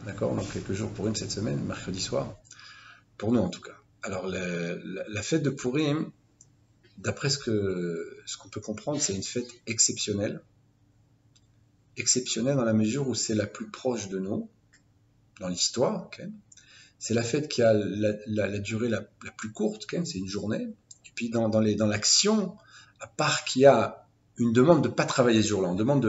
d'accord? Donc quelques jours Purim cette semaine, mercredi soir, pour nous en tout cas. Alors la fête de Purim, d'après ce qu'on peut comprendre, c'est une fête exceptionnelle. Exceptionnelle dans la mesure où c'est la plus proche de nous, dans l'histoire. Okay, c'est la fête qui a la durée la plus courte, okay, c'est une journée. Et puis dans l'action, à part qu'il y a une demande de ne pas travailler ce jour-là, on demande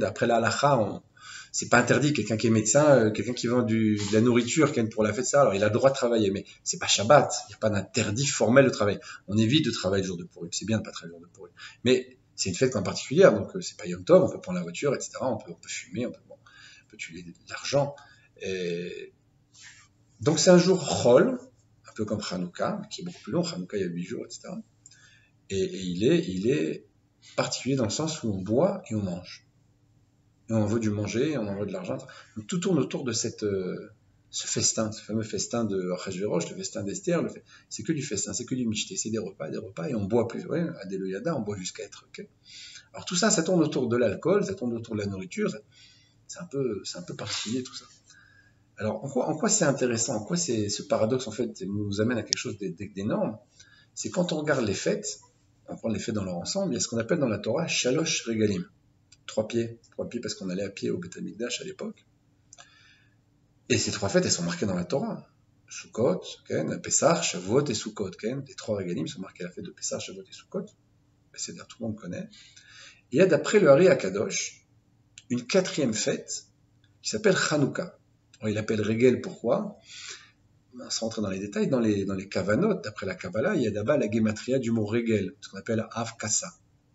après la halakha, c'est pas interdit, quelqu'un qui est médecin, quelqu'un qui vend de la nourriture pour la fête, ça, alors il a le droit de travailler, mais c'est pas Shabbat, il n'y a pas d'interdit formel de travail. On évite de travailler le jour de Purim, c'est bien de ne pas travailler le jour de Purim. Mais c'est une fête en particulier, donc c'est pas Yom Tov, on peut prendre la voiture, etc., on peut fumer, on peut tuer de l'argent. Donc c'est un jour Chol, un peu comme Hanouka, qui est beaucoup plus long, Hanouka il y a 8 jours, etc. Et il est particulier dans le sens où on boit et on mange. Et on veut du manger, on en veut de l'argent. Donc tout tourne autour de ce festin, ce fameux festin de Achashverosh, le festin d'Esther. C'est que du festin, c'est que du michté, c'est des repas, et on boit plus. Ouais, à Deloyada, on boit jusqu'à être. Okay. Alors tout ça, ça tourne autour de l'alcool, ça tourne autour de la nourriture. C'est un peu particulier tout ça. Alors en quoi c'est intéressant, en quoi ce paradoxe en fait nous amène à quelque chose d'énorme, c'est quand on regarde les fêtes, on prend les fêtes dans leur ensemble, il y a ce qu'on appelle dans la Torah Shalosh Regalim. 3 pieds parce qu'on allait à pied au Beth Amikdash à l'époque. Et ces 3 fêtes, elles sont marquées dans la Torah. Sukkot, Pessah, Shavuot et Sukkot. Les 3 Regalim sont marqués à la fête de Pessah, Shavuot et Sukkot. C'est-à-dire tout le monde connaît. Et il y a d'après le Hari Akadosh une 4e fête qui s'appelle Hanouka. Alors, il appelle Regel, pourquoi? Sans rentrer dans les détails, dans les Kavanot, d'après la Kabbalah, il y a d'abord la gématria du mot Regel, ce qu'on appelle Av Kassa.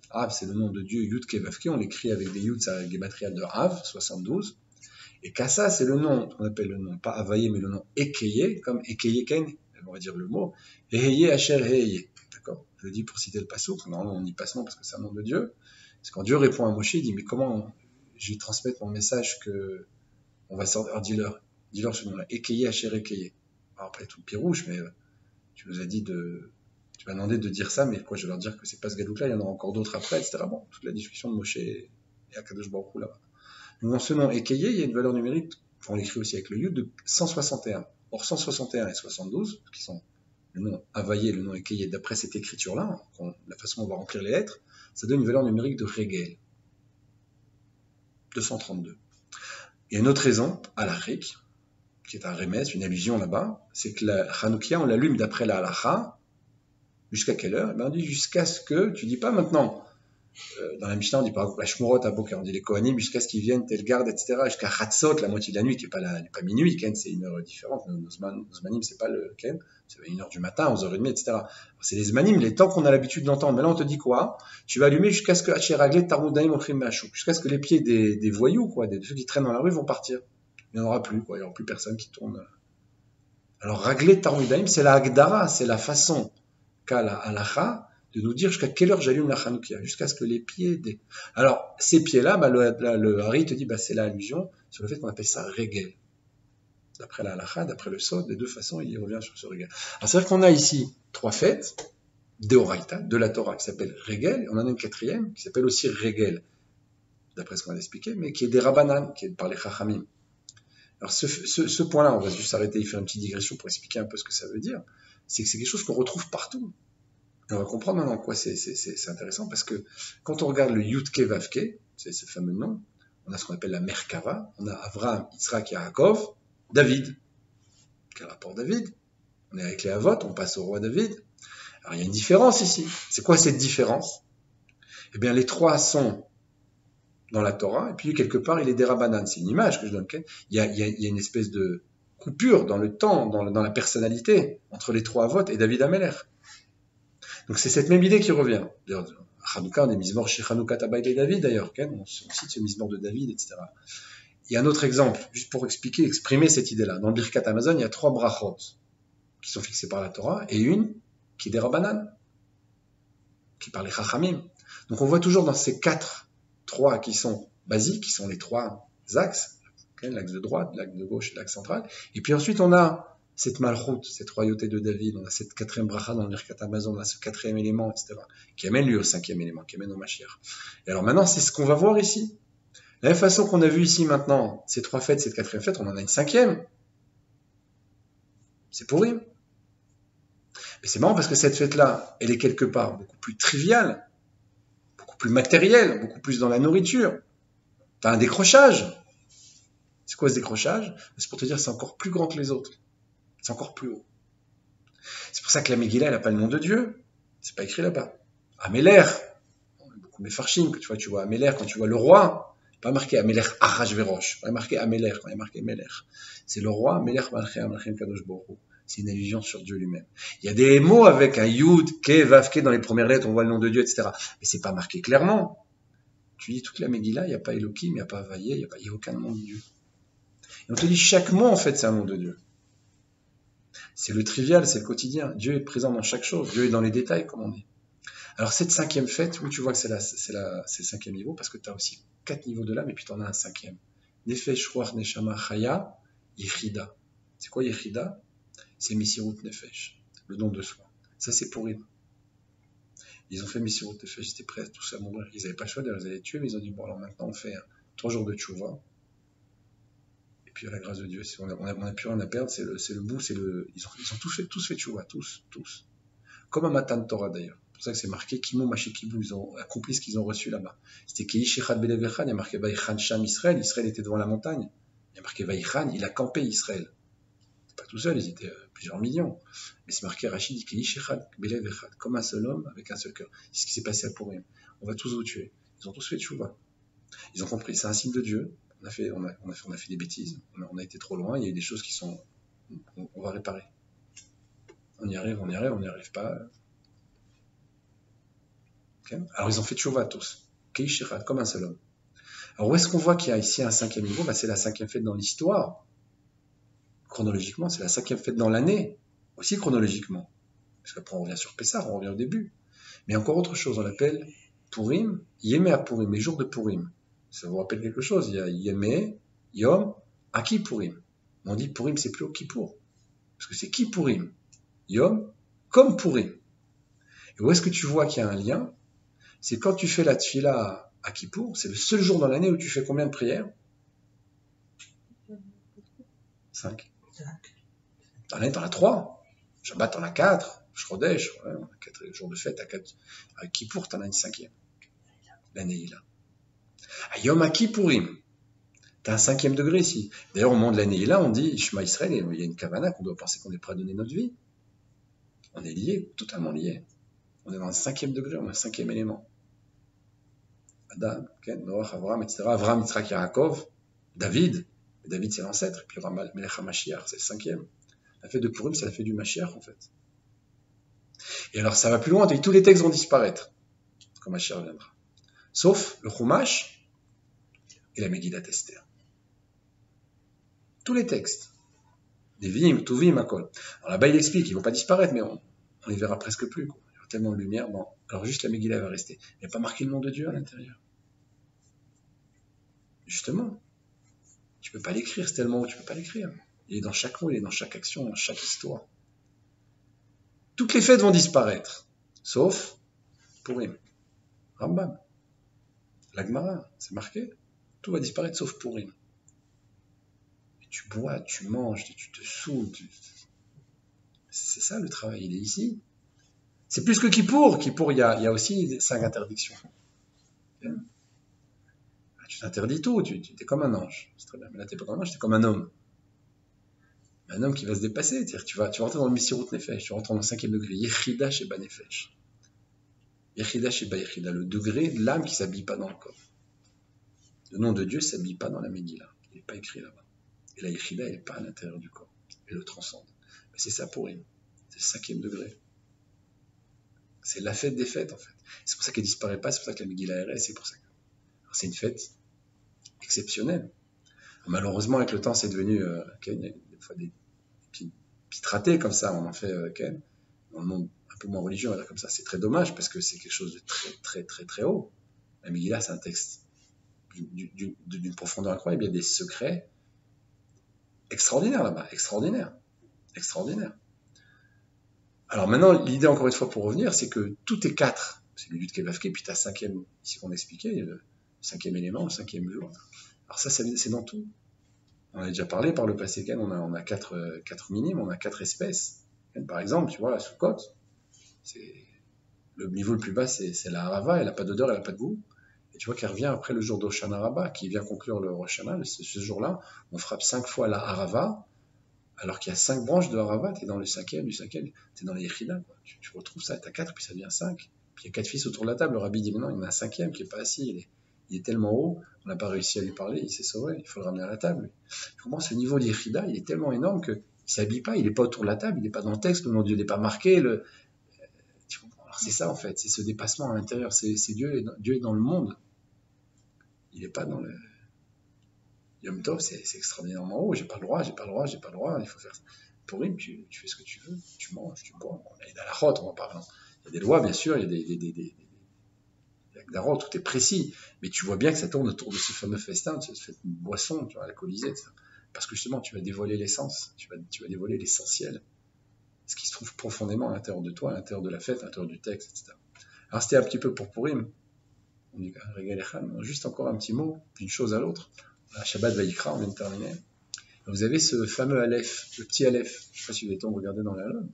Av, c'est le nom de Dieu, Yud Kevavke, on l'écrit avec des Yud, c'est la gématria de Av, 72. Et Kassa, c'est le nom, on appelle le nom, pas Avaye, mais le nom Ekeye, comme Ekeye Ken, on va dire le mot, Eheye Asher Eheye. D'accord? Je le dis pour citer le passouk, normalement on y passe non parce que c'est un nom de Dieu. Parce que quand Dieu répond à Moshe, il dit, mais comment je vais transmettre mon message que on va sortir, alors dis-leur ce nom-là, Ekeye Asher Ekeye. Alors après tout pirouche, mais tu nous as dit tu m'as demandé de dire ça, mais quoi, je vais leur dire que c'est pas ce gadouk-là, il y en aura encore d'autres après, etc. Bon, toute la discussion de Moshe et Akadosh Baruch Hu là-bas. Donc dans ce nom Ekeye, il y a une valeur numérique, on l'écrit aussi avec le Yud, de 161. Or 161 et 72, qui sont le nom Avaye et le nom Ekeye, d'après cette écriture-là, la façon dont on va remplir les lettres, ça donne une valeur numérique de Regel. 232. Il y a une autre raison, halachique, qui est un remès, une allusion là-bas, c'est que la Hanoukia, on l'allume d'après la halacha, jusqu'à quelle heure? On dit jusqu'à ce que, tu dis pas maintenant, dans la Mishnah, on dit par exemple la Shmurot à Boker, on dit les Kohanim jusqu'à ce qu'ils viennent, tel garde, etc., jusqu'à Chatzot, la moitié de la nuit, qui n'est pas minuit, c'est une heure différente, nos Zmanim, c'est pas le Ken, c'est 1h du matin, 11h30, etc. Alors, c'est les Zmanim, les temps qu'on a l'habitude d'entendre. Mais là, on te dit quoi? Tu vas allumer jusqu'à ce que Hachiraglet, Tarmudaim, Ochim Machou, jusqu'à ce que les pieds des voyous, quoi, de ceux qui traînent dans la rue vont partir. Il n'y en aura plus, quoi, il n'y aura plus personne qui tourne. Alors, Raglet, Tarmudaim, c'est la Agdara, c'est la façon qu'a la halacha de nous dire jusqu'à quelle heure j'allume la Hanoukia, jusqu'à ce que les pieds des... Alors, ces pieds-là, le Hari te dit, c'est l'allusion sur le fait qu'on appelle ça Regel. D'après la halacha, d'après le Sod, des deux façons, il revient sur ce Regel. Alors, c'est vrai qu'on a ici 3 fêtes, d'Oraita, de la Torah, qui s'appelle Regel, et on en a une 4e, qui s'appelle aussi Regel, d'après ce qu'on a expliqué, mais qui est des Rabbanan, qui est par les Chachamim. Alors, ce point-là, on va juste s'arrêter et faire une petite digression pour expliquer un peu ce que ça veut dire, c'est que c'est quelque chose qu'on retrouve partout. Et on va comprendre maintenant quoi c'est intéressant, parce que quand on regarde le Yudke Vavke, c'est ce fameux nom, on a ce qu'on appelle la Merkava, on a Avraham, Yitzhak, Yaakov, David. Quel rapport David? On est avec les Havot, on passe au roi David. Alors il y a une différence ici. C'est quoi cette différence? Eh bien les 3 sont dans la Torah, et puis quelque part il est des Rabbanan. C'est une image que je donne. Il y a une espèce de coupure dans le temps, dans la personnalité, entre les 3 Havot et David Ameler. Donc c'est cette même idée qui revient. D'ailleurs, à Hanouka, on est Mizmor chez Hanouka Tabaï et David d'ailleurs, on cite ce Mizmor de David, etc. Il y a un autre exemple, juste pour exprimer cette idée-là. Dans le Birkat Amazon, il y a 3 brachot qui sont fixées par la Torah, et une qui est des Rabbanan, qui par les Chachamim. Donc on voit toujours dans ces 3 qui sont basiques, qui sont les 3 axes, l'axe de droite, l'axe de gauche et l'axe central. Et puis ensuite on a cette malchut, cette royauté de David, on a cette 4e bracha dans le Birkat Amazon, on a ce 4e élément, etc., qui amène lui au 5e élément, qui amène au Mashiach. Et alors maintenant, c'est ce qu'on va voir ici. la même façon qu'on a vu ici maintenant, ces 3 fêtes, cette 4e fête, on en a une 5e. C'est pourri. Mais c'est marrant parce que cette fête-là, elle est quelque part beaucoup plus triviale, beaucoup plus matérielle, beaucoup plus dans la nourriture. T'as un décrochage. C'est quoi ce décrochage? C'est pour te dire c'est encore plus grand que les autres. C'est encore plus haut. C'est pour ça que la Megillah, elle n'a pas le nom de Dieu. C'est pas écrit là-bas. Améler. Beaucoup Mefarshim, que tu vois Améler, quand tu vois le roi, pas marqué Améler Arashverosh, pas marqué Améler, quand il y a marqué Méler. C'est le roi, Méler Malchem Malchem Kadosh Baruch Hu. C'est une allusion sur Dieu lui-même. Il y a des mots avec un Yud, Ke, Vav, Ke dans les premières lettres, on voit le nom de Dieu, etc. Mais c'est pas marqué clairement. Tu dis toute la Megillah, il n'y a pas Elohim, il n'y a pas Vaillé, il n'y a aucun nom de Dieu. Et on te dit chaque mot, en fait, c'est un nom de Dieu. C'est le trivial, c'est le quotidien. Dieu est présent dans chaque chose. Dieu est dans les détails, comme on dit. Alors cette 5e fête, où tu vois que c'est le 5e niveau, parce que tu as aussi 4 niveaux de l'âme, et puis tu en as un 5e. Nefesh, Ruach, Neshama, Chaya, Yechida. C'est quoi Yechida? C'est Messirut Nefesh, le don de soi. Ça c'est pour eux. Ils ont fait Messirut Nefesh, ils étaient prêts à tous à mourir. Ils n'avaient pas le choix, ils allaient tuer, mais ils ont dit, bon alors maintenant on fait 3 jours de tchouva. Et puis à la grâce de Dieu, on n'a plus rien à perdre, c'est le bout, ils ont tous fait tchouva, tous. Comme un Matan Torah d'ailleurs. C'est pour ça que c'est marqué Kimo Mashikibu, ils ont accompli ce qu'ils ont reçu là-bas. C'était Keish Echad Belevechan, il y a marqué Vaïchan Sham Israël, Israël était devant la montagne. Il y a marqué Vaïchan, il a campé Israël. Pas tout seul, ils étaient plusieurs millions. Mais c'est marqué Rachid, Keish Echad Belevechan, comme un seul homme avec un seul cœur. C'est ce qui s'est passé à Purim. On va tous vous tuer. Ils ont tous fait tchouva. Ils ont compris, c'est un signe de Dieu. On a fait des bêtises, on a été trop loin, il y a eu des choses qui sont. On va réparer. On y arrive, on n'y arrive pas. Okay. Alors ils ont fait tchouva tous, Keishirad, comme un seul homme. Alors où est-ce qu'on voit qu'il y a ici un 5e niveau? C'est la 5e fête dans l'histoire. Chronologiquement, c'est la 5e fête dans l'année, aussi chronologiquement. Parce qu'après on revient sur Pessah, on revient au début. Mais encore autre chose, on l'appelle Purim, Yémé à Purim, les jours de Purim. Ça vous rappelle quelque chose? Il y a Yémé, Yom, Aki Purim. On dit Purim, c'est plus au Kippour. Parce que c'est qui Purim? Yom, comme Purim. Et où est-ce que tu vois qu'il y a un lien? C'est quand tu fais la tfila à Kippour, c'est le seul jour dans l'année où tu fais combien de prières? 5. Dans l'année, t'en as 3. Shabbat, t'en as 4. Shrodesh, on a 4 jours de fête. À Kippour, t'en as une 5e. L'année, là. À Yom Kippourim, t'as un 5e degré ici. D'ailleurs, au moment de l'année, là, on dit Shema Israël, et il y a une kavana qu'on doit penser qu'on est prêt à donner notre vie. On est liés, totalement liés. On est dans un 5e degré, on a un 5e élément. Adam, Ken, Noach, Avraham, etc. Avraham, Yitzhak, Yaakov, David. David, c'est l'ancêtre. Et puis Melech HaMashiach, c'est le 5e. La fête de Purim, c'est la fête du Mashiach, en fait. Et alors, ça va plus loin. Tous les textes vont disparaître quand Mashiach viendra. Sauf le Chumash et la Megillat Esther. Tous les textes. Devim, Tuvim, Akol. Alors là-bas, il explique, ils ne vont pas disparaître, mais on les verra presque plus. Quoi. Il y aura tellement de lumière. Bon, alors juste la Megillah va rester. Il n'y a pas marqué le nom de Dieu à l'intérieur. Justement. Tu ne peux pas l'écrire, c'est tellement haut, tu ne peux pas l'écrire. Il est dans chaque mot, il est dans chaque action, dans chaque histoire. Toutes les fêtes vont disparaître, sauf Purim. Rambam. L'Agmara, c'est marqué. Tout va disparaître sauf Purim. Et tu bois, tu manges, tu te saoules. C'est ça le travail, il est ici. C'est plus que Kippour. Kippour, il y a aussi 5 interdictions. Tu t'interdis tout, tu es comme un ange. C'est très bien, mais là, tu n'es pas comme un ange, tu es comme un homme. Un homme qui va se dépasser. C'est-à-dire que tu vas rentrer dans le Messirut Nefesh, tu rentres dans le 5e degré. Yechida Sheba Nefesh. Yechida Sheba Yechida, le degré de l'âme qui ne s'habille pas dans le corps. Le nom de Dieu ne s'habille pas dans la Megillah. Il n'est pas écrit là-bas. Et la Yechida, elle n'est pas à l'intérieur du corps. Elle le transcende. Mais c'est ça pour lui. C'est le 5e degré. C'est la fête des fêtes, en fait. C'est pour ça qu'elle ne disparaît pas, c'est pour ça que la Megillah est reste, c'est pour ça que. Alors, c'est une fête exceptionnelle. Malheureusement, avec le temps, c'est devenu il y a des fois des petits ratés comme ça, on en fait dans le monde un peu moins religieux, on va dire comme ça. C'est très dommage parce que c'est quelque chose de très, très, très, très haut. La Megillah, c'est un texte d'une profondeur incroyable. Il y a des secrets extraordinaires là-bas, extraordinaires. Alors maintenant, l'idée, encore une fois, pour revenir, c'est que tout est 4. C'est le Yud Kevavke, puis tu as 5e, ici qu'on expliquait, cinquième élément, le cinquième jour. Alors ça, c'est dans tout. On a déjà parlé par le passé, on a quatre minimes, on a 4 espèces. Par exemple, tu vois, la Soukhot, le niveau le plus bas, c'est la harava, elle n'a pas d'odeur, elle n'a pas de goût. Et tu vois qu'elle revient après le jour d'Oshana Rabbah, qui vient conclure le Rosh Hashanah. Ce jour-là, on frappe 5 fois la harava, alors qu'il y a 5 branches de harava, tu es dans le cinquième, tu es dans les Yechida. Tu retrouves ça, tu as 4, puis ça devient 5. Puis il y a 4 fils autour de la table, le rabbi dit, mais non, il y en a un cinquième qui n'est pas assis, il est tellement haut, on n'a pas réussi à lui parler, il s'est sauvé, il faut le ramener à la table. Tu comprends, ce niveau d'Yechida, il est tellement énorme qu'il ne s'habille pas, il n'est pas autour de la table, il n'est pas dans le texte, le nom de Dieu n'est pas marqué. Tu comprends. Alors c'est ça en fait, c'est ce dépassement à l'intérieur, c'est Dieu est dans le monde. Il n'est pas dans le... Yom Tov, c'est extraordinairement haut, j'ai pas le droit, il faut faire ça. Pour Purim, tu fais ce que tu veux, tu manges, tu bois. Bon, il y a la route, on va pas. Il y a des lois, bien sûr, il y a des Darot, tout est précis, mais tu vois bien que ça tourne autour de ce fameux festin, de cette boisson, tu vois, alcoolisée, etc. Parce que justement, tu vas dévoiler l'essence, tu vas dévoiler l'essentiel, ce qui se trouve profondément à l'intérieur de toi, à l'intérieur de la fête, à l'intérieur du texte, etc. Alors c'était un petit peu pour Purim. On dit juste encore un petit mot, d'une chose à l'autre. La Shabbat Vayikra, on vient de terminer. Vous avez ce fameux Aleph, le petit Aleph. Je ne sais pas si vous avez le temps de regarder dans la lame.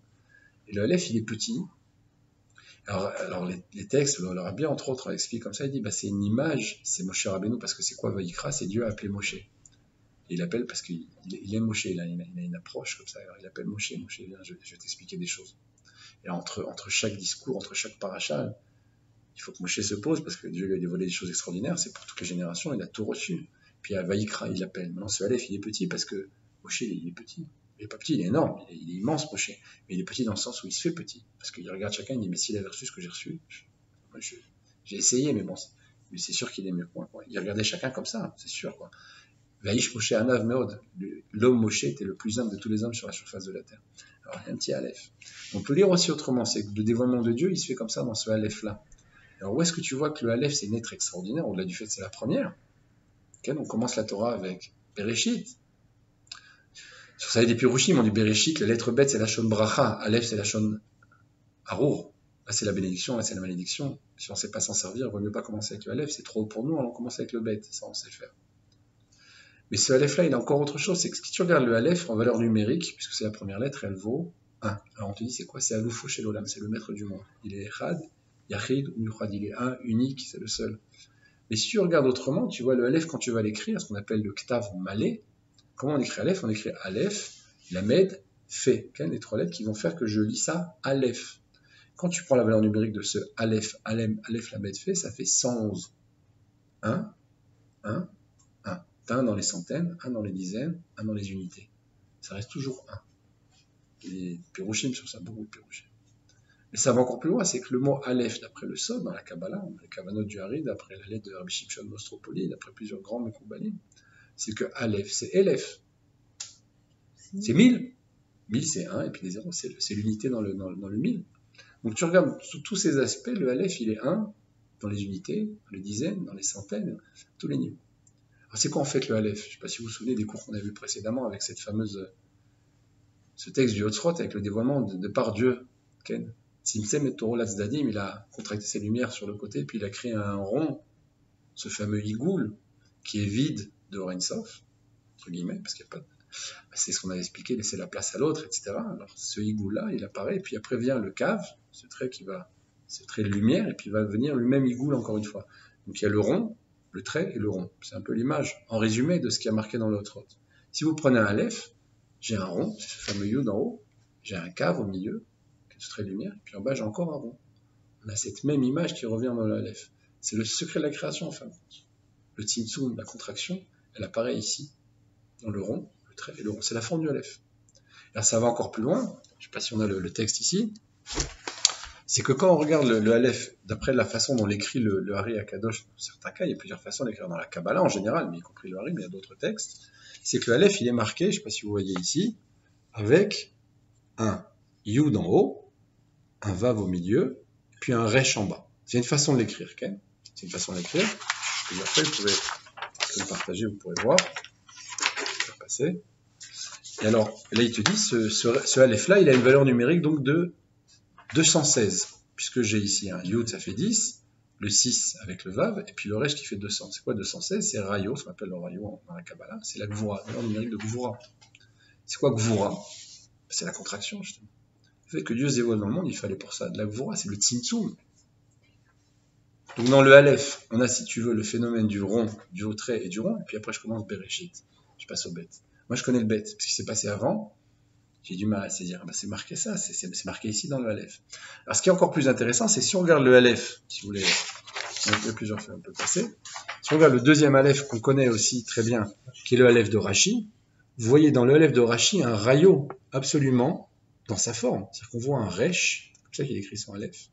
Et le Aleph, il est petit. Alors les textes, le Rabbi, entre autres, explique comme ça, il dit, c'est une image, c'est Moshe Rabbeinu, parce que c'est quoi Vayikra? C'est Dieu a appelé Moshe. Et il appelle parce qu'il aime Moshe, il a une approche comme ça, alors il appelle Moshe, viens, je vais t'expliquer des choses. Et entre chaque discours, entre chaque paracha, il faut que Moshe se pose, parce que Dieu lui a dévoilé des choses extraordinaires, c'est pour toutes les générations, il a tout reçu. Puis à Vayikra, il l'appelle. Maintenant, ce Aleph, il est petit, parce que Moshe, il est petit. Il n'est pas petit, il est énorme, il est immense, Moshe. Mais il est petit dans le sens où il se fait petit. Parce qu'il regarde chacun, il dit, mais s'il avait reçu ce que j'ai reçu, j'ai essayé, mais bon, c'est sûr qu'il est mieux que moi. Il regardait chacun comme ça, c'est sûr. Vaïsh Moshe Anav Meod, l'homme Moshe était le plus humble de tous les hommes sur la surface de la terre. Alors, il y a un petit Aleph. On peut lire aussi autrement, c'est que le dévoilement de Dieu, il se fait comme ça dans ce Aleph-là. Alors, où est-ce que tu vois que le Aleph, c'est une lettre extraordinaire, au-delà du fait que c'est la première? On commence la Torah avec Bereshit. Sur ça, il y a des Pirushim, on dit Bereshit, la lettre bête, c'est la Shon Bracha, Aleph, c'est la Shon Arour. Là, c'est la bénédiction, là, c'est la malédiction. Si on ne sait pas s'en servir, il vaut mieux pas commencer avec le Aleph, c'est trop haut pour nous, alors on commence avec le bête, ça, on sait faire. Mais ce Aleph-là, il a encore autre chose, c'est que si tu regardes le Aleph en valeur numérique, puisque c'est la première lettre, elle vaut 1. Alors on te dit, c'est quoi? C'est Aloufo chez l'Olam, c'est le maître du monde. Il est Echad, Yachid ou Yuchad, il est un, unique, c'est le seul. Mais si tu regardes autrement, tu vois le Aleph, quand tu vas l'écrire, ce qu'on appelle le Ktav Malé, comment on écrit Aleph? On écrit Aleph, Lamed, Fait. Les 3 lettres qui vont faire que je lis ça Aleph. Quand tu prends la valeur numérique de ce Aleph, Aleph, Lamed, Fait, ça fait 111. 1, 1, 1. 1 dans les centaines, 1 dans les dizaines, 1 dans les unités. Ça reste toujours 1. Il y a des Pirushim sur ça, beaucoup de Pirushim. Mais ça va encore plus loin, c'est que le mot Aleph, d'après le Sod, dans la Kabbalah, dans les Kavanot du Hari, d'après la lettre de Rabbi Shimshon Nostropoli, d'après plusieurs grands Mekoubalim, c'est que Aleph, c'est Elef. C'est 1000. 1000, c'est 1, et puis les 0, c'est l'unité dans le 1000. Donc tu regardes sous tous ces aspects, le Aleph, il est 1 dans les unités, dans les dizaines, dans les centaines, tous les niveaux. Alors c'est quoi en fait le Aleph? Je ne sais pas si vous vous souvenez des cours qu'on a vus précédemment avec ce texte du Hotzrot, avec le dévoilement de par Dieu. Tzimtzem et Toro Latzdadim, il a contracté ses lumières sur le côté, puis il a créé un rond, ce fameux Igoul, qui est vide de Ein Sof, entre guillemets, parce qu'il n'y a pas c'est ce qu'on avait expliqué, laisser la place à l'autre, etc. Alors ce Igoul-là, il apparaît, et puis après vient le cave, ce trait de lumière, et puis va venir lui-même Igoul encore une fois. Donc il y a le rond, le trait et le rond. C'est un peu l'image, en résumé, de ce qui a marqué dans l'autre. Si vous prenez un Aleph, j'ai un rond, ce fameux Yud en haut, j'ai un cave au milieu, ce trait de lumière, et puis en bas j'ai encore un rond. On a cette même image qui revient dans l'Aleph. C'est le secret de la création, en fin de compte. Le Tzimtzum, la contraction, elle apparaît ici, dans le rond, le trait et le rond. C'est la forme du Aleph. Alors ça va encore plus loin, je ne sais pas si on a le texte ici, c'est que quand on regarde le Aleph, d'après la façon dont l'écrit le Hari Akadosh, dans certains cas, il y a plusieurs façons d'écrire dans la Kabbalah en général, mais y compris le Hari, mais il y a d'autres textes, c'est que le Aleph, il est marqué, je ne sais pas si vous voyez ici, avec un Yud en haut, un Vav au milieu, puis un Resh en bas. C'est une façon de l'écrire, ok? C'est une façon de l'écrire. Et après, vous pouvez le partager, vous pourrez voir. Je vais passer. Et alors, là, il te dit, ce Aleph-là, il a une valeur numérique donc de 216, puisque j'ai ici un Yud, ça fait 10, le 6 avec le Vav, et puis le Resh qui fait 200. C'est quoi 216? C'est Rayo, ce qu'on appelle le Rayo dans la Kabbalah, c'est la Gvura, le numérique de Gvura. C'est quoi Gvura? C'est la contraction, justement. Le fait que Dieu se dévoile dans le monde, il fallait pour ça de la Gvura, c'est le Tzimtzum. Donc dans le Aleph, on a, si tu veux, le phénomène du rond, du haut trait et du rond, et puis après je commence Bereshit. Je passe au Bet. Moi je connais le Bet, parce qu'il s'est passé avant, j'ai du mal à se dire, bah, c'est marqué ça, c'est marqué ici dans le Aleph. Alors ce qui est encore plus intéressant, c'est si on regarde le Aleph, si vous voulez, il y a plusieurs fois on peut passer, si on regarde le deuxième Aleph qu'on connaît aussi très bien, qui est le Aleph de Rashi, vous voyez dans le Aleph de Rashi un rayo absolument dans sa forme. C'est-à-dire qu'on voit un Resh, comme ça qu'il est écrit son Aleph,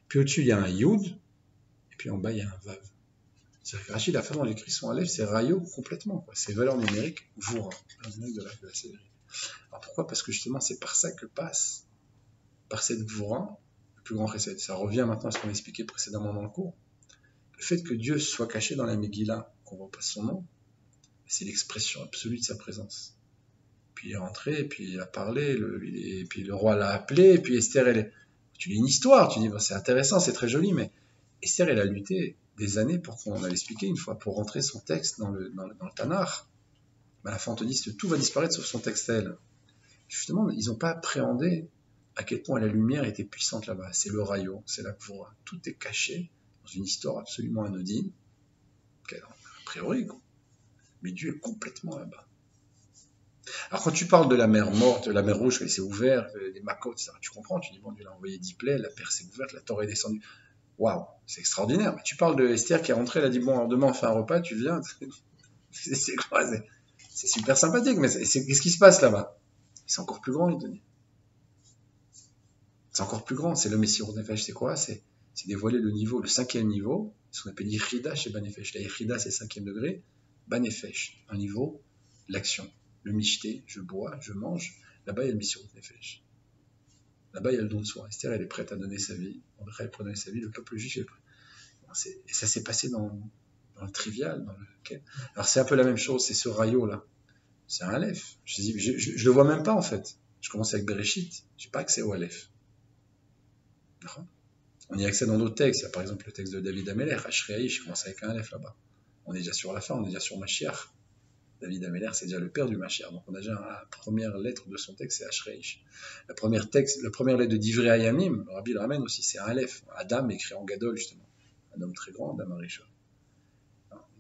puis au-dessus il y a un Yud, et puis en bas il y a un Vav. C'est-à-dire que Rashi, la façon dont il écrit son Aleph, c'est rayo complètement, quoi. C'est valeur numérique, Vura, valeur numérique de la série. Alors pourquoi? Parce que justement, c'est par ça que passe, par cette Gvura, le plus grand chesed. Ça revient maintenant à ce qu'on expliquait précédemment dans le cours. Le fait que Dieu soit caché dans la Megillah, qu'on voit pas son nom, c'est l'expression absolue de sa présence. Puis il est rentré, et puis il a parlé, et puis le roi l'a appelé, et puis Esther, tu lis une histoire, tu dis, bon, c'est intéressant, c'est très joli, mais Esther, elle a lutté des années pour qu'on l'avait expliqué une fois, pour rentrer son texte dans le Tanakh. Ben, la fin, on te dit que tout va disparaître sauf son texte à elle. Justement, ils n'ont pas appréhendé à quel point la lumière était puissante là-bas. C'est le rayon, c'est la Gvura. Tout est caché dans une histoire absolument anodine, a priori, quoi. Mais Dieu est complètement là-bas. Alors quand tu parles de la mer morte, de la mer rouge, elle s'est ouverte, des Makot, etc., tu comprends, tu dis, bon, Dieu l'a envoyé 10 plaies, la mer s'est ouverte, la Torah est descendue. Waouh, c'est extraordinaire. Mais tu parles de Esther qui est rentrée, elle a dit, bon, alors demain on fait un repas, tu viens. C'est quoi? C'est super sympathique, mais qu'est-ce qui se passe là-bas? C'est encore plus grand, il te dit. C'est encore plus grand. C'est le Messirut Nefesh, c'est quoi? C'est dévoiler le niveau, le 5e niveau, ce qu'on appelle l'Ichida chez Banefesh. La Ichida, c'est 5e degré. Banefesh, un niveau, l'action. Le Mishté, je bois, je mange. Là-bas, il y a le Messirut Nefesh. Là-bas, il y a le don de soi. Esther, elle est prête à donner sa vie. Mordechai est prêt à donner sa vie. Le peuple juif est prêt. Et ça s'est passé dans le trivial. Alors, c'est un peu la même chose. C'est ce rayo-là. C'est un Aleph. Je le vois même pas, en fait. Je commence avec Bereshit. Je n'ai pas accès au Aleph. On y accède dans d'autres textes. Il y a par exemple le texte de David Ameler, Ashreaï, je commence avec un Aleph là-bas. On est déjà sur la fin, on est déjà sur Mashiach. David Ameler, c'est déjà le père du Mashiach. Donc on a déjà la première lettre de son texte, c'est Ashreaï. La première lettre de Divrei Hayamim, le Rabbi le ramène aussi, c'est un Aleph. Adam écrit en Gadol, justement. Un homme très grand, Adam Arishon.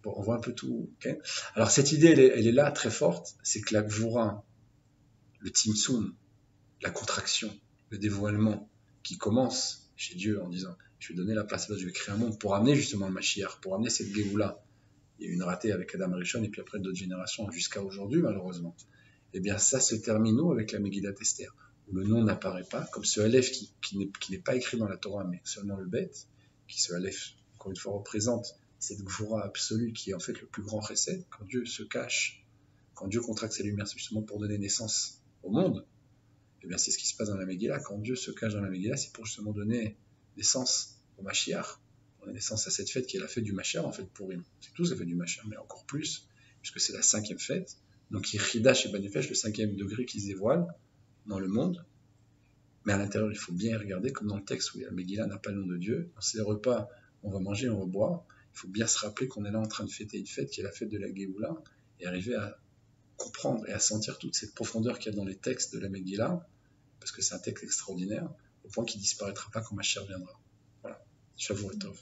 Bon, on voit un peu tout. Okay. Alors cette idée, elle est là, très forte. C'est que la Gvura, le Tzimtzum, la contraction, le dévoilement, qui commence chez Dieu en disant je vais donner la place là, je vais créer un monde pour amener justement le Mashiach, pour amener cette Géoula. Il y a eu une ratée avec Adam Rishon et puis après d'autres générations jusqu'à aujourd'hui malheureusement. Et bien ça se termine nous avec la Megillat Esther, où le nom n'apparaît pas, comme ce Aleph qui n'est pas écrit dans la Torah mais seulement le Bet, qui ce Aleph encore une fois représente cette Gvura absolue qui est en fait le plus grand chesed, quand Dieu se cache, quand Dieu contracte sa lumière, c'est justement pour donner naissance au monde. Et bien c'est ce qui se passe dans la Megillah. Quand Dieu se cache dans la Megillah, c'est pour justement donner naissance au Mashiach, donner naissance à cette fête qui est la fête du Mashiach, en fait, Purim. C'est tout la fête du Mashiach, mais encore plus, puisque c'est la 5e fête. Donc, Ichida chez Banefesh, le 5e degré qui se dévoile dans le monde. Mais à l'intérieur, il faut bien y regarder, comme dans le texte où la Megillah n'a pas le nom de Dieu. Dans ces repas, on va manger, on va boire. Il faut bien se rappeler qu'on est là en train de fêter une fête qui est la fête de la Géoula, et arriver à comprendre et à sentir toute cette profondeur qu'il y a dans les textes de la Megillah, parce que c'est un texte extraordinaire, au point qu'il ne disparaîtra pas quand Mashiach viendra. Voilà. Shavuot Tov.